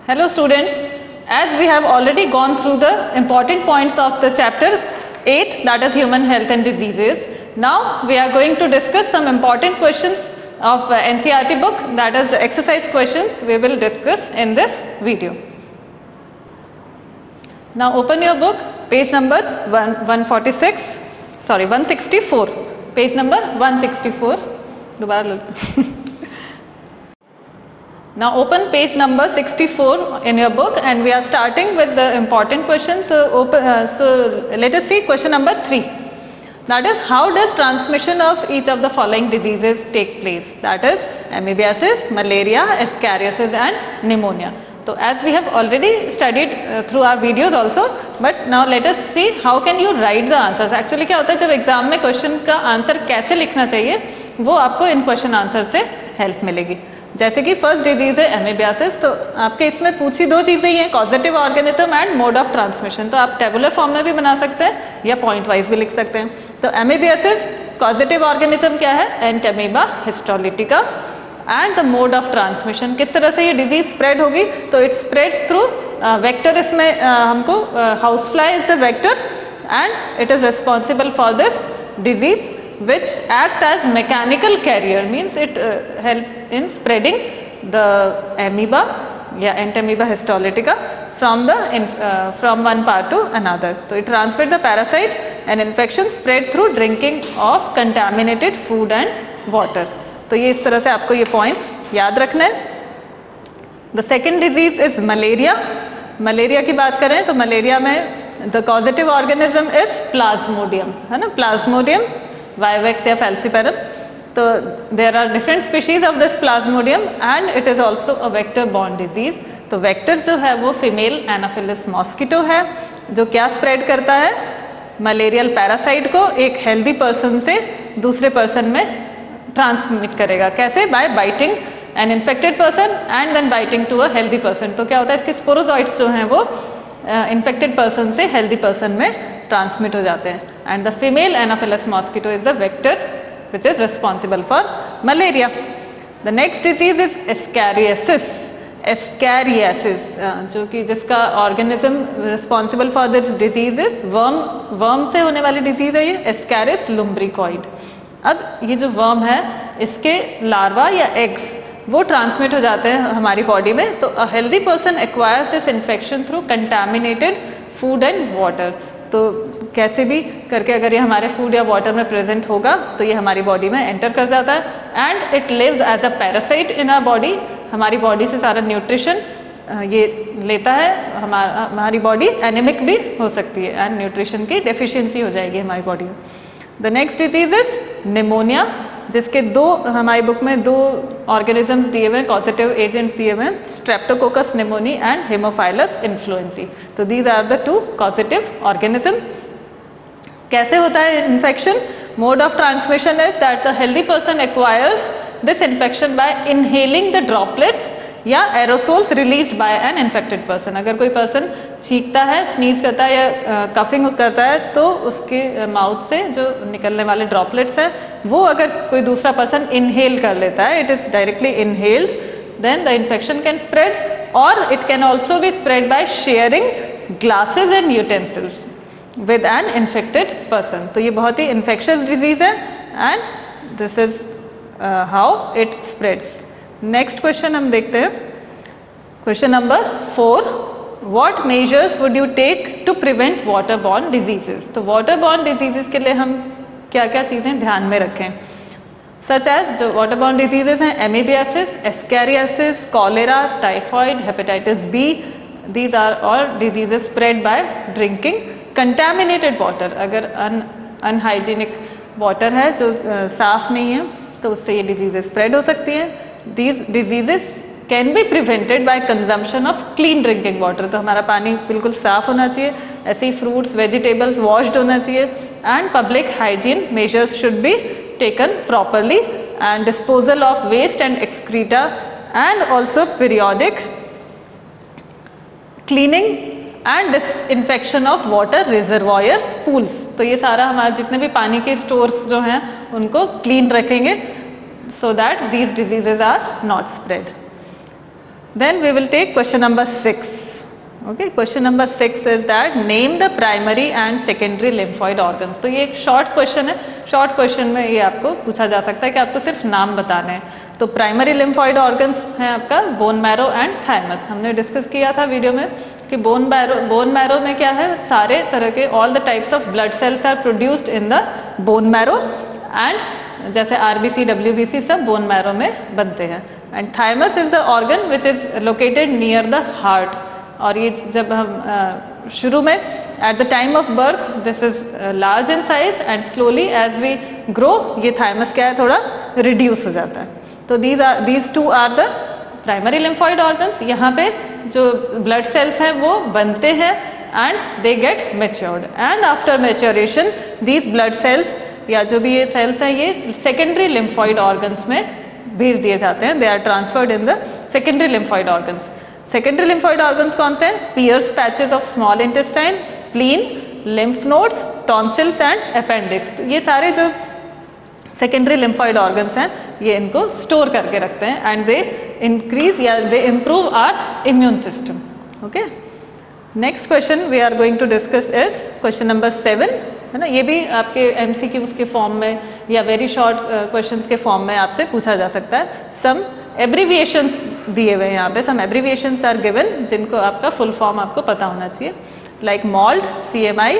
Hello students, as we have already gone through the important points of the chapter 8, that is human health and diseases. Now we are going to discuss some important questions of NCERT book, that is exercise questions we will discuss in this video. Now open your book, page number 164, page number 164. Now open page number 64 in your book and we are starting with the important questions. So let us see question number 3. That is, how does transmission of each of the following diseases take place? That is amoebiasis, malaria, ascariasis and pneumonia. So as we have already studied through our videos also, but now let us see how can you write the answers. Actually क्या होता है, जब exam में question का answer कैसे लिखना चाहिए वो आपको इन क्वेश्चन आंसर से हेल्प मिलेगी. जैसे कि फर्स्ट डिजीज है एमीबियासिस, तो आपके इसमें पूछी दो चीज़ें ही हैं, causative organism and mode of transmission. तो आप टेबुलर फॉर्म में भी बना सकते हैं या पॉइंट वाइज भी लिख सकते हैं. तो एमीबियासिस कॉजेटिव ऑर्गेनिज्म क्या है? Entamoeba histolytica. And the mode of transmission, किस तरह से ये डिजीज स्प्रेड होगी? तो इट स्प्रेड्स थ्रू वेक्टर. इसमें हमको house fly is the vector and it is responsible for this disease which act as mechanical carrier, means it help in spreading the amoeba entamoeba histolytica from one part to another. So it transmits the parasite and infection spread through drinking of contaminated food and water. तो ये इस तरह से आपको ये points याद रखना है. The second disease is malaria. Malaria की बात करें तो मलेरिया में the causative organism is plasmodium, है ना, plasmodium वाइवेक्स या फैल्सीपेरम. तो there are different species of this plasmodium and it is also a vector borne disease. तो वेक्टर जो है वो फीमेल एनाफिलिस मॉस्किटो है जो क्या स्प्रेड करता है? मलेरियल पैरासाइट को एक हेल्दी पर्सन से दूसरे पर्सन में ट्रांसमिट करेगा. कैसे? By biting an infected person and then biting to a healthy person. तो क्या होता है, इसके स्पोरोजॉइट्स जो हैं वो इन्फेक्टेड पर्सन से हेल्दी पर्सन में ट्रांसमिट हो जाते हैं. And the female anopheles mosquito is the vector which is responsible for malaria. The next disease is ascariasis. Ascariasis जो कि जिसका organism responsible for this disease is worm से होने वाली डिजीज है ये, एस्कैरिस लुम्ब्रिकॉइड. अब ये जो वर्म है इसके लार्वा या एग्स वो ट्रांसमिट हो जाते हैं हमारी बॉडी में. तो a healthy person acquires this infection through contaminated food and water. तो कैसे भी करके अगर ये हमारे फूड या वाटर में प्रेजेंट होगा तो ये हमारी बॉडी में एंटर कर जाता है and it lives as a parasite in our body. हमारी बॉडी से सारा न्यूट्रिशन ये लेता है. हमारी बॉडी एनीमिक भी हो सकती है एंड न्यूट्रिशन की डेफिशिएंसी हो जाएगी हमारी बॉडी में. The next disease is pneumonia, जिसके दो हमारी बुक में दो ऑर्गेनिजम्स दिए हुए हैं, कॉजेटिव एजेंट्स दिए हुए हैं, Streptococcus pneumoniae and Haemophilus influenzae. तो these are the two causative organism. कैसे होता है infection? Mode of transmission is that the healthy person acquires this infection by inhaling the droplets या aerosols released by an infected person. अगर कोई person छींकता है, sneeze करता है या कफिंग करता है तो उसके माउथ से जो निकलने वाले ड्रॉपलेट्स हैं वो अगर कोई दूसरा पर्सन इनहेल कर लेता है, it is directly inhaled, then the infection can spread और it can also be spread by sharing glasses and utensils with an infected person. तो ये बहुत ही इन्फेक्शियस डिजीज है and this is how it spreads. Next question हम देखते हैं, question number 4. What measures would you take to prevent waterborne diseases? तो waterborne diseases के लिए हम क्या क्या चीज़ें ध्यान में रखें? सच एज जो वाटर बॉर्न डिजीजेस हैं, amoebiasis, ascariasis, cholera, typhoid, hepatitis B, these are all diseases spread by drinking contaminated water. अगर अनहाइजीनिक वाटर है जो साफ नहीं है तो उससे ये डिजीजेस स्प्रेड हो सकती हैं. These diseases can be prevented by consumption of clean drinking water. तो हमारा पानी बिल्कुल साफ होना चाहिए, ऐसे ही फ्रूट्स वेजिटेबल्स वॉश्ड होना चाहिए and public hygiene measures should be taken properly and disposal of waste and excreta and also periodic cleaning and disinfection of water reservoirs, pools. तो ये सारा हमारे जितने भी पानी के स्टोर्स जो हैं उनको क्लीन रखेंगे so that these diseases are not spread. Then we will take question number 6. Okay, question number 6 is that name the primary and secondary lymphoid organs. तो ये एक शॉर्ट क्वेश्चन है. शॉर्ट क्वेश्चन में ये आपको पूछा जा सकता है कि आपको सिर्फ नाम बताने हैं. तो प्राइमरी लिम्फॉइड ऑर्गन्स हैं आपका बोन मैरो एंड थाइमस. हमने डिस्कस किया था वीडियो में कि बोन मैरो में क्या है, सारे तरह के all the types of blood cells are produced in the bone marrow and जैसे आरबीसी डब्ल्यूबीसी सब बोन मैरो में बनते हैं. And thymus is the organ which is located near the heart. और ये जब हम शुरू में at the time of birth this is large in size and slowly as we grow ये थाइमस क्या है थोड़ा रिड्यूस हो जाता है. तो these to are the primary lymphoid organs. यहाँ पे जो ब्लड सेल्स हैं वो बनते हैं and they get matured and after maturation these blood cells या जो भी ये सेल्स हैं ये सेकेंडरी लिम्फॉइड ऑर्गन्स में भेज दिए जाते हैं. They are transferred in the secondary lymphoid organs. Secondary lymphoid organs कौन से हैं? Peyer's patches of small intestine, spleen, lymph nodes, tonsils and appendix. तो ये सारे जो सेकेंडरी लिम्फॉइड ऑर्गन्स हैं ये इनको स्टोर करके रखते हैं एंड दे इंक्रीज या they improve our immune system. Okay, next question we are going to discuss is question number 7, है ना. ये भी आपके एमसीक्यूज के फॉर्म में या वेरी शॉर्ट क्वेश्चंस के फॉर्म में आपसे पूछा जा सकता है. सम एब्रीविएशंस दिए हुए हैं यहाँ पे. सम एब्रीविएशंस आर गिवन जिनको आपका फुल फॉर्म आपको पता होना चाहिए. Like MALT, CMI,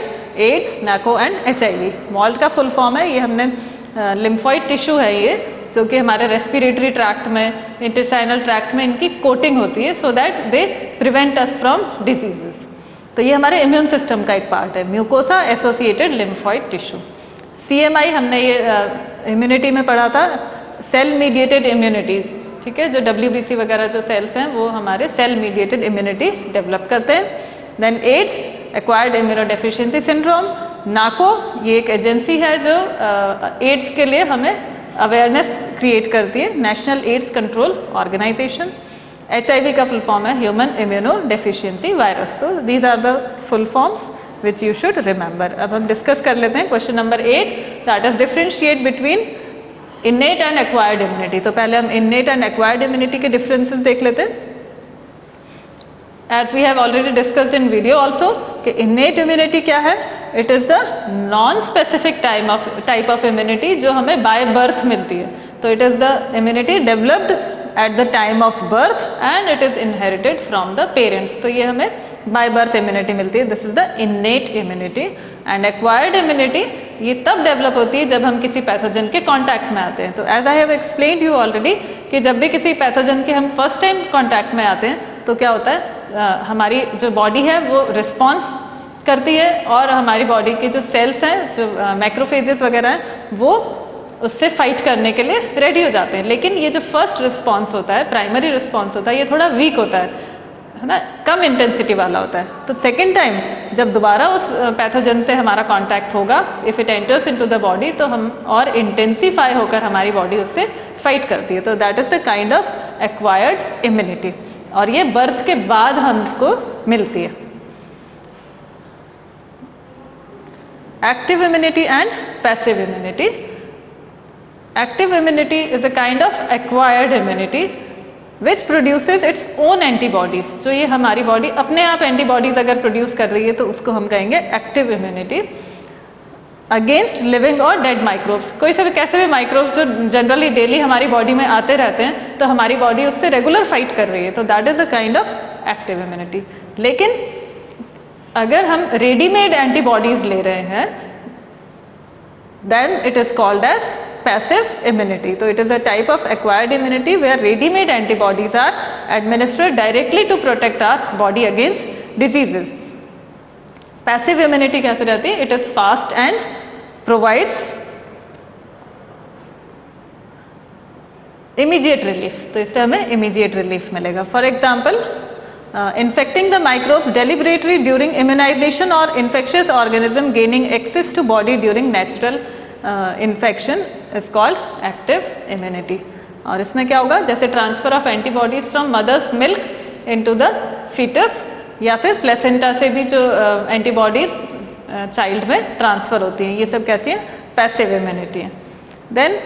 AIDS, NACO and HIV. MALT का फुल फॉर्म है, ये हमने लिम्फॉइड टिश्यू है ये जो कि हमारे रेस्पिरेटरी ट्रैक्ट में, इंटेस्टाइनल ट्रैक्ट में इनकी कोटिंग होती है so that they prevent us from diseases. तो ये हमारे इम्यून सिस्टम का एक पार्ट है, mucosa associated lymphoid tissue. CMI हमने ये इम्यूनिटी में पढ़ा था, सेल मीडिएटेड इम्यूनिटी. ठीक है, जो WBC वगैरह जो सेल्स हैं वो हमारे सेल मीडिएटेड इम्यूनिटी डेवलप करते हैं. Then AIDS, acquired immunodeficiency syndrome. NACO ये एक एजेंसी है जो एड्स के लिए हमें अवेयरनेस क्रिएट करती है, national AIDS control organisation. HIV का फुल फॉर्म है human immuno deficiency virus. So these are the full forms which you should remember. अब हम डिस्कस कर लेते हैं question number 8, that is differentiate between innate and acquired immunity. तो पहले हम इन्नेट एंड एक्वायर्ड इम्यूनिटी के डिफरेंसेस देख लेते हैं. As we have already discussed in video also कि इन्नेट इम्यूनिटी क्या है? It is the non specific type of immunity जो हमें बाय बर्थ मिलती है. तो it is the immunity developed eight the time of birth and it is inherited from the parents. तो ये हमें बाय बर्थ इम्यूनिटी मिलती है. This is the innate immunity. And acquired immunity ये तब डेवलप होती है जब हम किसी पैथोजन के कांटेक्ट में आते हैं. तो as I have explained you already कि जब भी किसी पैथोजन के हम फर्स्ट टाइम कांटेक्ट में आते हैं तो क्या होता है, हमारी जो बॉडी है वो रिस्पॉन्स करती है और हमारी बॉडी के जो सेल्स हैं, जो मैक्रोफेजेस वगैरह हैं, वो उससे फाइट करने के लिए रेडी हो जाते हैं. लेकिन ये जो फर्स्ट रिस्पॉन्स होता है, प्राइमरी रिस्पॉन्स होता है, ये थोड़ा वीक होता है ना, कम इंटेंसिटी वाला होता है. तो सेकेंड टाइम जब दोबारा उस पैथोजन से हमारा कांटेक्ट होगा, if it enters into the body, तो हम और इंटेंसीफाई होकर हमारी बॉडी उससे फाइट करती है. तो that is the kind of acquired immunity और ये बर्थ के बाद हमको मिलती है. Active immunity and passive immunity. Active immunity is a kind of acquired immunity which produces its own antibodies. जो ये हमारी बॉडी अपने आप एंटीबॉडीज अगर प्रोड्यूस कर रही है तो उसको हम कहेंगे एक्टिव इम्यूनिटी अगेंस्ट लिविंग और डेड माइक्रोब्स. कोई से भी कैसे भी माइक्रोब्स जो जनरली डेली हमारी बॉडी में आते रहते हैं तो हमारी बॉडी उससे रेगुलर फाइट कर रही है, तो that is a kind of active immunity. लेकिन अगर हम रेडीमेड एंटीबॉडीज ले रहे हैं then it is called as passive immunity. So it is a type of acquired immunity where ready-made antibodies are administered directly to protect our body against diseases. Passive immunity कैसे रहती है? It is fast and provides immediate relief. तो इससे हमें immediate relief मिलेगा. For example, infecting the microbes deliberately during immunization or infectious organism gaining access to body during natural infection is called active immunity. और इसमें क्या होगा, जैसे transfer of antibodies from mother's milk into the foetus या फिर placenta से भी जो एंटीबॉडीज चाइल्ड में ट्रांसफर होती हैं, ये सब कैसी है? पैसिव इम्यूनिटी है. Then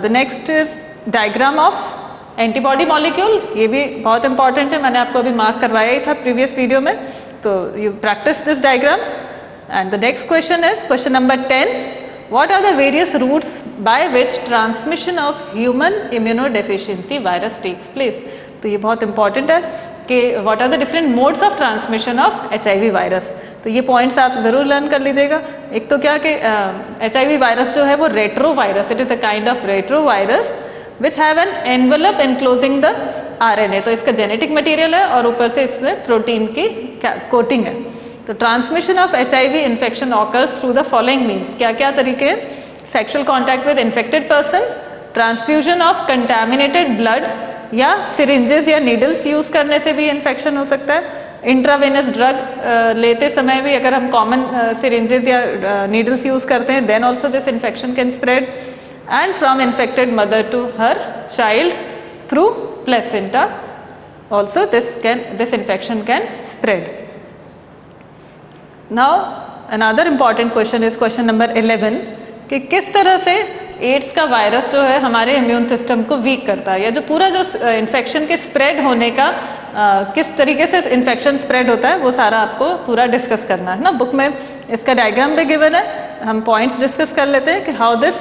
the next is diagram of antibody molecule, ये भी बहुत इंपॉर्टेंट है, मैंने आपको अभी मार्क करवाया ही था प्रीवियस वीडियो में, तो you practice this diagram. And the next question is question number 10. What are the various routes by which transmission of human immunodeficiency virus takes place? तो ये बहुत इंपॉर्टेंट है कि what are the different modes of transmission of HIV virus. तो ये points आप ज़रूर learn कर लीजिएगा. एक तो क्या कि HIV वायरस जो है वो retro virus, it is a kind of retro virus which have an envelope enclosing the RNA. तो इसका जेनेटिक मटीरियल है और ऊपर से इसमें प्रोटीन की कोटिंग है. तो transmission of HIV infection occurs through the following means. क्या क्या तरीके? Sexual contact with infected person, transfusion of contaminated blood या सिरिंजेस या नीडल्स यूज करने से भी इन्फेक्शन हो सकता है. इंट्रावेनस ड्रग लेते समय भी अगर हम कॉमन सिरिंजेस या नीडल्स यूज करते हैं, then also this infection can spread. And from infected mother to her child through placenta also this infection can spread. Now another important question is question number 11 कि किस तरह से ads का virus जो है हमारे इम्यून सिस्टम को week करता है, या जो पूरा जो इन्फेक्शन के स्प्रेड होने का किस तरीके से इन्फेक्शन स्प्रेड होता है वो सारा आपको पूरा डिस्कस करना है ना. बुक में इसका डायग्राम भी गिवन है, हम पॉइंट्स डिस्कस कर लेते हैं कि हाउ दिस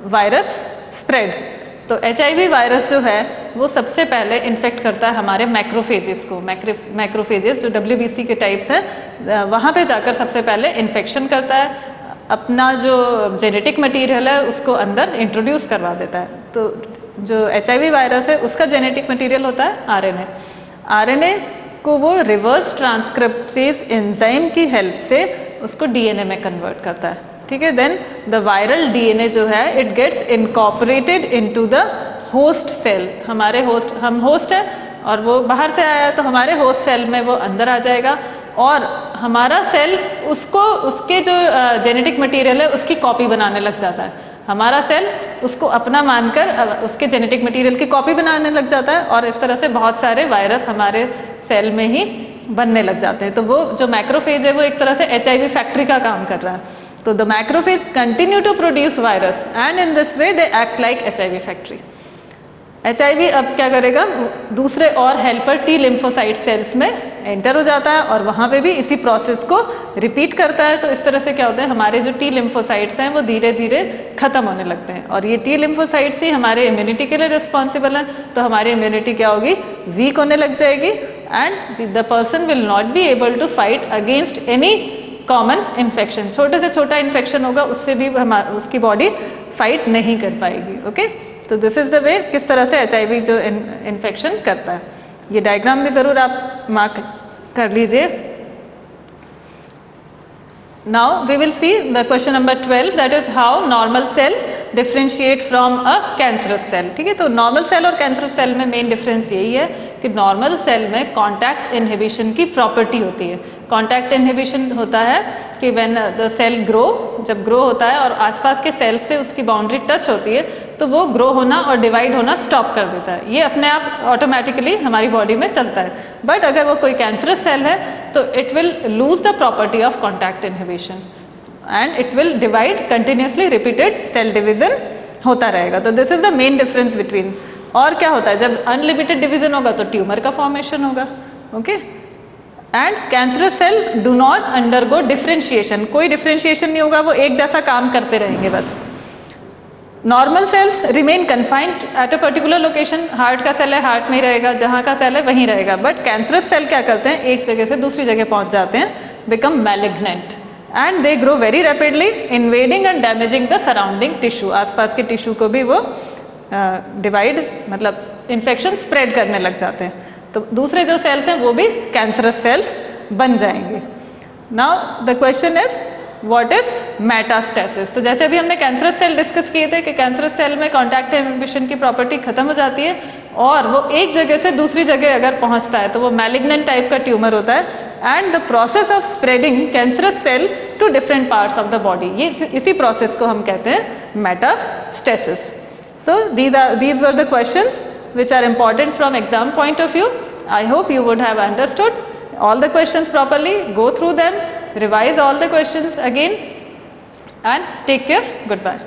वायरस स्प्रेड. तो HIV वायरस जो है वो सबसे पहले इन्फेक्ट करता है हमारे मैक्रोफेजेस को. मैक्रोफेजेस जो WBC के टाइप्स हैं, वहाँ पे जाकर सबसे पहले इन्फेक्शन करता है, अपना जो जेनेटिक मटीरियल है उसको अंदर इंट्रोड्यूस करवा देता है. तो जो HIV वायरस है उसका जेनेटिक मटीरियल होता है RNA. RNA को वो रिवर्स ट्रांसक्रिप्टेज एंजाइम की हेल्प से उसको DNA में कन्वर्ट करता है. ठीक है. देन द वायरल DNA जो है it gets incorporated into the host cell. हमारे हम होस्ट है और वो बाहर से आया तो हमारे होस्ट सेल में वो अंदर आ जाएगा और हमारा सेल उसको उसके जो जेनेटिक मटीरियल है उसकी कॉपी बनाने लग जाता है. हमारा सेल उसको अपना मानकर उसके जेनेटिक मटीरियल की कॉपी बनाने लग जाता है और इस तरह से बहुत सारे वायरस हमारे सेल में ही बनने लग जाते हैं. तो वो जो मैक्रोफेज है वो एक तरह से HIV फैक्ट्री का काम कर रहा है. तो the macrophage continue to produce virus and in this way they act like HIV factory. HIV अब क्या करेगा, दूसरे और हेल्पर T लिम्फोसाइट सेल्स में एंटर हो जाता है और वहाँ पे भी इसी प्रोसेस को रिपीट करता है. तो इस तरह से क्या होता है, हमारे जो T लिम्फोसाइट्स हैं वो धीरे धीरे खत्म होने लगते हैं और ये T लिम्फोसाइट्स ही हमारे इम्यूनिटी के लिए रिस्पॉन्सिबल हैं. तो हमारी इम्यूनिटी क्या होगी, वीक होने लग जाएगी and the person will not be able to fight against any common infection. छोटे से छोटा इन्फेक्शन होगा उससे भी उसकी बॉडी फाइट नहीं कर पाएगी. ओके. तो दिस इज द वे किस तरह से HIV जो इन्फेक्शन करता है. ये डायग्राम भी ज़रूर आप मार्क कर लीजिए. Now we will see the question number 12, that is how normal cell differentiate from a cancerous cell. ठीक है. तो नॉर्मल सेल और कैंसरस सेल में मेन डिफरेंस यही है कि नॉर्मल सेल में कॉन्टैक्ट इनहिबिशन की प्रॉपर्टी होती है. कॉन्टैक्ट इनहिबिशन होता है कि व्हेन द सेल ग्रो, जब ग्रो होता है और आसपास के सेल से उसकी बाउंड्री टच होती है तो वो ग्रो होना और डिवाइड होना स्टॉप कर देता है. ये अपने आप ऑटोमेटिकली हमारी बॉडी में चलता है. बट अगर वो कोई कैंसरस सेल है तो it will lose the property of contact inhibition and it will divide continuously. Repeated cell division होता रहेगा. तो this is the main difference between. और क्या होता है, जब अनलिमिटेड डिवीजन होगा तो ट्यूमर का फॉर्मेशन होगा. Okay. And cancerous cell do not undergo differentiation. कोई डिफ्रेंशिएशन नहीं होगा, वो एक जैसा काम करते रहेंगे बस. Normal cells remain confined at a particular location. Heart का सेल है हार्ट में ही रहेगा, जहाँ का सेल है वहीं रहेगा. बट कैंसरस सेल क्या करते हैं, एक जगह से दूसरी जगह पहुंच जाते हैं, become malignant and they grow very rapidly, invading and damaging the surrounding tissue. आसपास के टिश्यू को भी वो डिवाइड मतलब इन्फेक्शन स्प्रेड करने लग जाते हैं. तो दूसरे जो सेल्स हैं वो भी कैंसरस सेल्स बन जाएंगे. Now the question is what is metastasis. तो जैसे अभी हमने कैंसरस सेल डिस्कस किए थे कि कैंसरस सेल में कॉन्टैक्ट इनहिबिशन की प्रॉपर्टी खत्म हो जाती है और वो एक जगह से दूसरी जगह अगर पहुंचता है तो वो मैलिग्नेंट टाइप का ट्यूमर होता है. And the process of spreading cancerous cell to different parts of the body, ये इसी प्रोसेस को हम कहते हैं metastasis. So these were the questions which are important from exam point of view. I hope you would have understood all the questions properly. Go through them, revise all the questions again and take care. Goodbye.